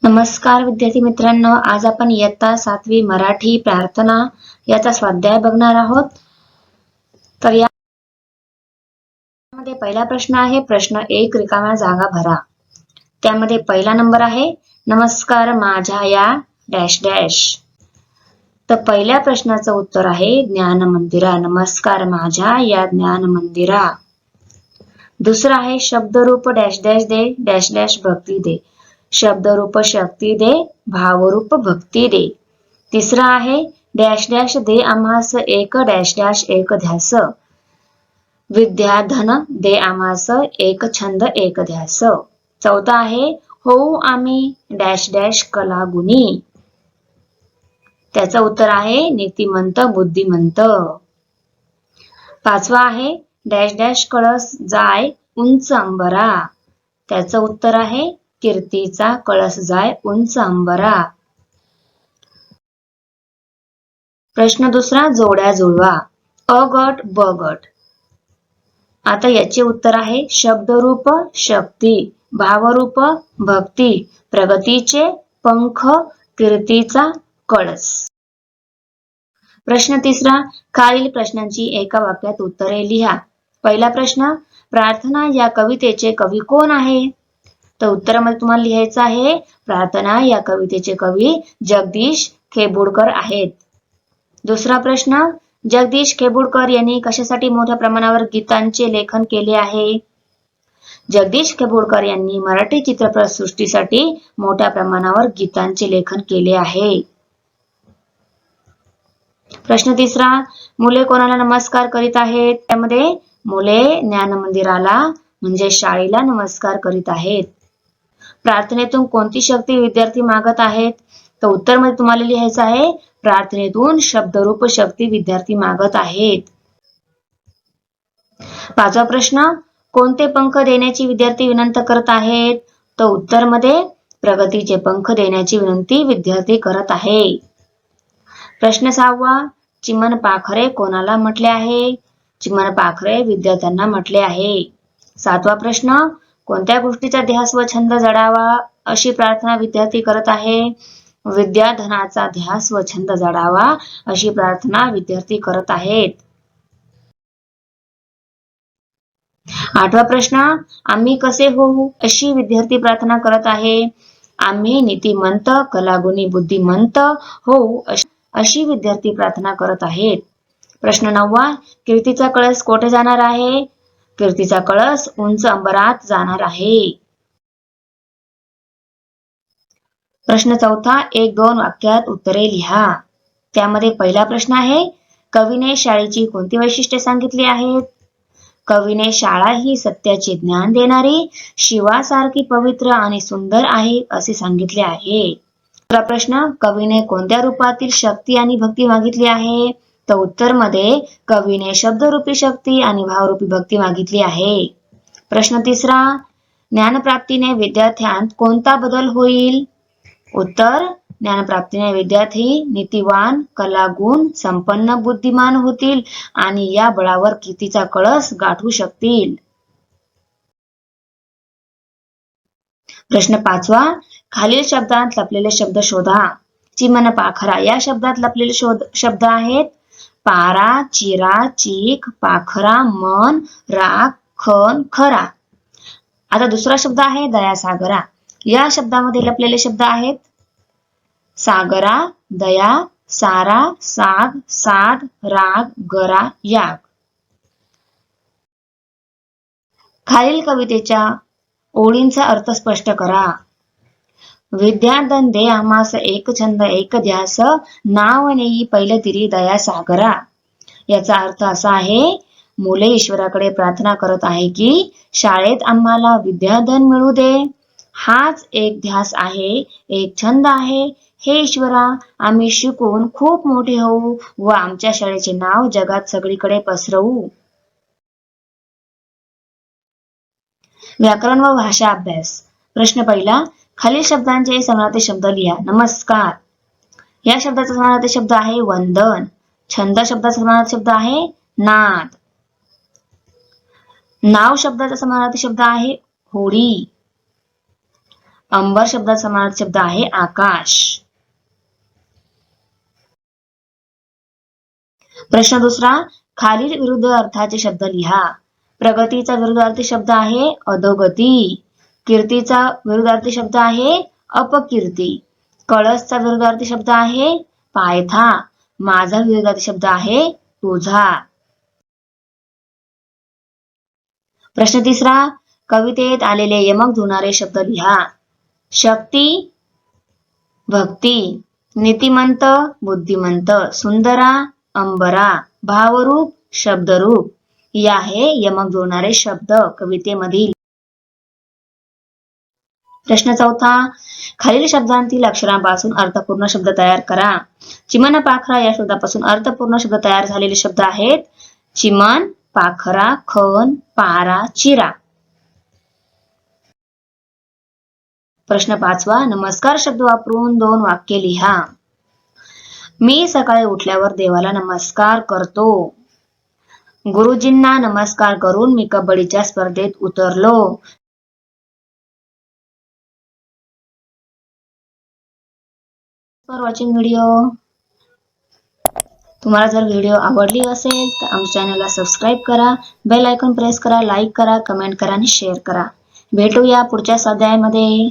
नमस्कार विद्यार्थी मित्रांनो, आज आपण इयत्ता 7वी मराठी प्रार्थना याचा स्वाध्याय बघणार आहोत. तर यामध्ये पहिला प्रश्न आहे प्रश्न 1 रिकाम्या जागा भरा. त्यामध्ये पहिला नंबर आहे नमस्कार माझ्या या डॅश डॅश. तर पहिल्या प्रश्नाचं उत्तर आहे ज्ञान मंदिरा. नमस्कार माझ्या या ज्ञान मंदिरा. दुसरा आहे शब्दरूप डॅश डॅश दे डॅश डॅश भक्ती दे. शब्दरूप शक्ती दे भावरूप भक्ती दे. तिसरा आहे डॅश डॅश दे आम्हास एक डॅश डॅश एक ध्यास. विद्याधन दे आम्हास एक छंद एक ध्यास. चौथा आहे होऊ आम्ही डॅश डॅश कलागुणी. त्याचं उत्तर आहे नीतिमंत बुद्धिमंत. पाचवा आहे डॅश डॅश कळस जाय उंच अंबरा. त्याचं उत्तर आहे कीर्तीचा कळस जाय उंच अंबरा. प्रश्न दुसरा जोड्या जुळवा. अ गट ब गट. आता याचे उत्तर आहे शब्दरूप शक्ती, भावरूप भक्ती, प्रगतीचे पंख, कीर्तीचा कळस. प्रश्न तिसरा खालील प्रश्नांची एका वाक्यात उत्तरे लिहा. पहिला प्रश्न प्रार्थना या कवितेचे कवी कोण आहे? तर उत्तरामध्ये तुम्हाला लिहायचं आहे प्रार्थना या कवितेचे कवी जगदीश खेबुडकर आहेत. दुसरा प्रश्न जगदीश खेबुडकर यांनी कशासाठी मोठ्या प्रमाणावर गीतांचे लेखन केले आहे? जगदीश खेबुडकर यांनी मराठी चित्रपट सृष्टीसाठी मोठ्या प्रमाणावर गीतांचे लेखन केले आहे. प्रश्न तिसरा मुले कोणाला नमस्कार करीत आहेत? त्यामध्ये मुले ज्ञान मंदिराला म्हणजे शाळेला नमस्कार करीत आहेत. प्रार्थनेतून कोणती शक्ती विद्यार्थी मागत आहेत? तर उत्तर मध्ये तुम्हाला लिहायचं आहे प्रार्थनेतून शब्दरूप शक्ती विद्यार्थी मागत आहेत. पाचवा प्रश्न कोणते पंख देण्याची विद्यार्थी विनंती करत आहेत? तर उत्तर मध्ये प्रगतीचे पंख देण्याची विनंती विद्यार्थी करत आहे. प्रश्न 6वा चिमण पाखरे कोणाला म्हटले आहे? चिमण पाखरे विद्यार्थ्यांना म्हटले आहे. 7वा प्रश्न कोणत्या गोष्टीचा ध्यास व छंद जडावा अशी प्रार्थना विद्यार्थी करत आहे? विद्याधनाचा ध्यास व छंद जडावा अशी प्रार्थना विद्यार्थी करत आहेत. 8वा प्रश्न आम्ही कसे होऊ अशी विद्यार्थी प्रार्थना करत आहे. आम्ही नीतिमंत कलागुणी बुद्धिमंत होऊ अशी विद्यार्थी प्रार्थना करत आहेत. प्रश्न 9वा कीर्तीचा कळस कोठे जाणार आहे? कीर्तीचा कळस उंच अंबरात जाणार आहे. प्रश्न 4 1-2 वाक्यात उत्तरे लिहा. त्यामध्ये पहिला प्रश्न आहे कवीने शाळेची कोणती वैशिष्ट्ये सांगितली आहेत? कवीने शाळा ही सत्याचे ज्ञान देणारी शिवासारखी पवित्र आणि सुंदर आहे असे सांगितले आहे. दुसरा प्रश्न कवीने कोणत्या रूपातील शक्ती आणि भक्ती मागितली आहे? तर उत्तर मध्ये कवीने शब्दरूपी शक्ती आणि भावरूपी भक्ती मागितली आहे. प्रश्न तिसरा ज्ञानप्राप्तीने विद्यार्थ्यांत कोणता बदल होईल? उत्तर ज्ञानप्राप्तीने विद्यार्थी नीतिवान कलागुण संपन्न बुद्धिमान होतील आणि या बळावर कीर्तीचा कळस गाठू शकतील. प्रश्न 5वा खालील शब्दांत लपलेले शब्द शोधा. चिमण पाखरा या शब्दात लपलेले शब्द आहेत पारा, चिरा, चीक, पाखरा, मन, राग, खन, खरा. आता दुसरा शब्द आहे दयासागरा. या शब्दामध्ये लपलेले शब्द आहेत सागरा, दया, सारा, साग, साध, राग, गरा, याग. खालील कवितेच्या ओळींचा अर्थ स्पष्ट करा. विद्याधन दे आम्हास एक छंद एक ध्यास नाव नेई पैल तिरी दया सागरा. याचा अर्थ असा आहे मुले ईश्वराकडे प्रार्थना करत आहे की शाळेत आम्हाला विद्याधन मिळू दे. हाच एक ध्यास आहे, एक छंद आहे. हे ईश्वरा आम्ही शिकून खूप मोठे होऊ व आमच्या शाळेचे नाव जगात सगळीकडे पसरवू. व्याकरण व भाषा अभ्यास. प्रश्न पहिला खालील शब्दांचे समानार्थी शब्द लिहा. नमस्कार या शब्दाचा समानार्थी शब्द आहे वंदन. छंद शब्दाचा समानार्थी शब्द आहे नाद. नाव शब्दाचा समानार्थी शब्द आहे होडी. अंबर शब्दाचा समानार्थी शब्द आहे आकाश. प्रश्न दुसरा, खालील विरुद्ध अर्थाचे शब्द लिहा. प्रगतीचा विरुद्धार्थी शब्द आहे अधोगती. कीर्तीचा विरुद्धार्थी शब्द आहे अपकीर्ती. कळसचा विरुद्धार्थी शब्द आहे पायथा. माझा विरुद्धार्थी शब्द आहे तुझा. प्रश्न तिसरा, कवितेत आलेले यमक जुळणारे शब्द लिहा. शक्ती, भक्ती. नीतिमंत, बुद्धिमंत. सुंदरा, अंबरा. भावरूप, शब्दरूप. हे आहे यमक जुळणारे शब्द कवितेमधील. प्रश्न चौथा, खालील शब्दांतील अक्षरांपासून अर्थपूर्ण शब्द तयार करा. चिमण पाखरा या शब्दापासून अर्थपूर्ण शब्द तयार झालेले शब्द आहेत चिमण, पाखरा, खण, पारा, चिरा. प्रश्न पाचवा, नमस्कार शब्द वापरून 2 वाक्य लिहा. मी सकाळी उठल्यावर देवाला नमस्कार करतो. गुरुजींना नमस्कार करून मी कबड्डीच्या स्पर्धेत उतरलो. For watching video. तुम्हाला जर व्हिडिओ आवडली असेल तर आमच्या चॅनलला सबस्क्राईब करा, बेल आयकॉन प्रेस करा, लाईक करा, कमेंट करा आणि शेअर करा. भेटूया पुढच्या स्वाध्यायामध्ये.